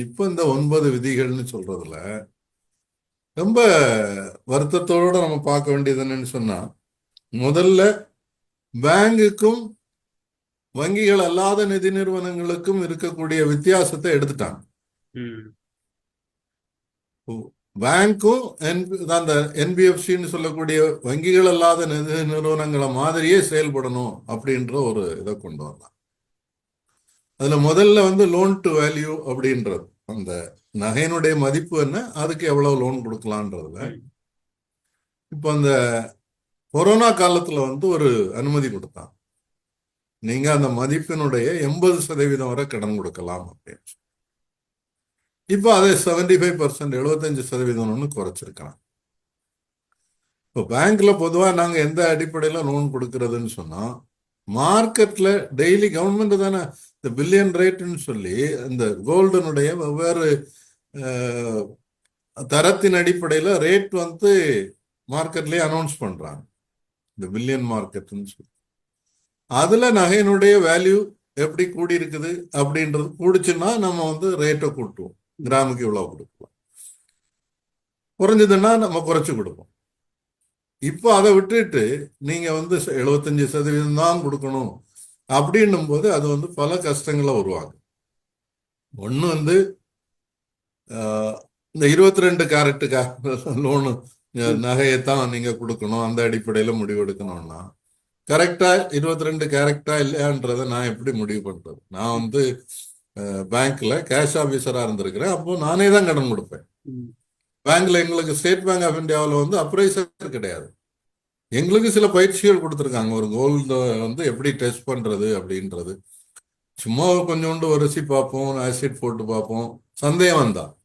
இப்ப இந்த 9 விதிகள்னு சொல்றதுல ரொம்ப வருத்தத்தோட நம்ம பார்க்க வேண்டியது என்னன்னு சொன்னா, முதல்ல பேங்குக்கும் வங்கிகள் அல்லாத நிதி நிறுவனங்களுக்கும் இருக்கக்கூடிய வித்தியாசத்தை எடுத்துட்டாங்க. ம். பேங்க்கும் அந்த என்பிஎஃப்சின்னு சொல்லக்கூடிய வங்கிகள் அல்லாத நிதி நிறுவனங்களை மாதிரியே செயல்படணும் அப்படின்ற ஒரு இதை கொண்டு வரலாம். அதுல முதல்ல லோன் டு வேல்யூ அப்படின்றது, அந்த நகையினுடைய மதிப்பு என்ன, அதுக்கு எவ்வளவு லோன் கொடுக்கலான்றதுல இப்போ அந்த கொரோனா காலத்துல ஒரு அனுமதி கொடுத்தான். நீங்க அந்த மதிப்பினுடைய 80% வரை கடன் கொடுக்கலாம் அப்படின்னு. இப்போ அதை 75%, 75% குறைச்சிருக்கலாம். இப்போ பேங்க்ல பொதுவா நாங்க எந்த அடிப்படையில லோன் கொடுக்கறதுன்னு சொன்னா, மார்க்கெட்ல டெய்லி கவர்மெண்ட் தானே இந்த பில்லியன் ரேட்னு சொல்லி இந்த கோல்டனுடைய வெவ்வேறு தரத்தின் அடிப்படையில ரேட் மார்க்கெட்லயே அனௌன்ஸ் பண்றாங்க, இந்த பில்லியன் மார்க்கெட்னு சொல்லி. அதுல நகையினுடைய வேல்யூ எப்படி கூடி இருக்குது அப்படின்றது கூடிச்சுன்னா நம்ம ரேட்டை கூட்டுவோம், கிராமுக்கு இவ்வளவு கொடுக்கலாம். குறைஞ்சதுன்னா நம்ம குறைச்சு கொடுப்போம். இப்போ அதை விட்டுட்டு நீங்க 75% தான் கொடுக்கணும் அப்படின்னும் போது அது பல கஷ்டங்களை உருவாகும். ஒண்ணு இந்த 22 கேரட்டுக்காக லோனு நகையைத்தான் நீங்க கொடுக்கணும், அந்த அடிப்படையில முடிவு எடுக்கணும்னா கரெக்டா 22 கேரக்டா இல்லையான்றதை நான் எப்படி முடிவு பண்றது? நான் பேங்க்ல கேஷ் ஆபீசரா இருந்திருக்கிறேன். அப்போ நானே தான் கடன் கொடுப்பேன். பேங்க்ல எங்களுக்கு ஸ்டேட் பேங்க் ஆஃப் இந்தியாவில் அப்ரைசர் கிடையாது. எங்களுக்கு சில பயிற்சிகள் கொடுத்துருக்காங்க, ஒரு கோல்டு எப்படி டெஸ்ட் பண்றது அப்படின்றது. சும்மா கொஞ்சோண்டு உரசி பார்ப்போம், ஆசிட் போட்டு பார்ப்போம், சந்தேகம் வந்தா